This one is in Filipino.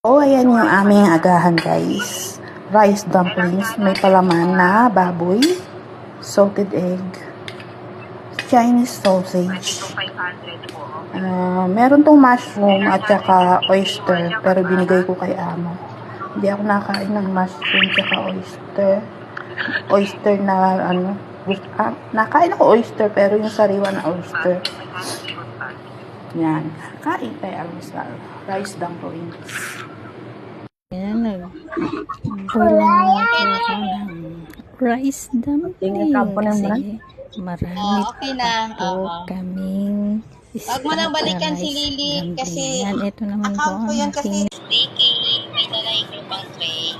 Oh, ayan yung aming agahan, guys. Rice dumplings. May palaman na baboy, salted egg, Chinese sausage. Meron tong mushroom at saka oyster, pero binigay ko kay amo. Hindi ako nakain ng mushroom saka oyster. Oyster na nakain ako oyster, pero yung sariwa na oyster. Yan. Kain kay Almusal. Rice dumplings. Ayan, nag-ulam na ako ng rice dumpling kasi marami po kaming Wag mo nang balikan si Lily kasi yan, ito naman po account ko ang yan kasi aking sticky. May dala yung pang tray.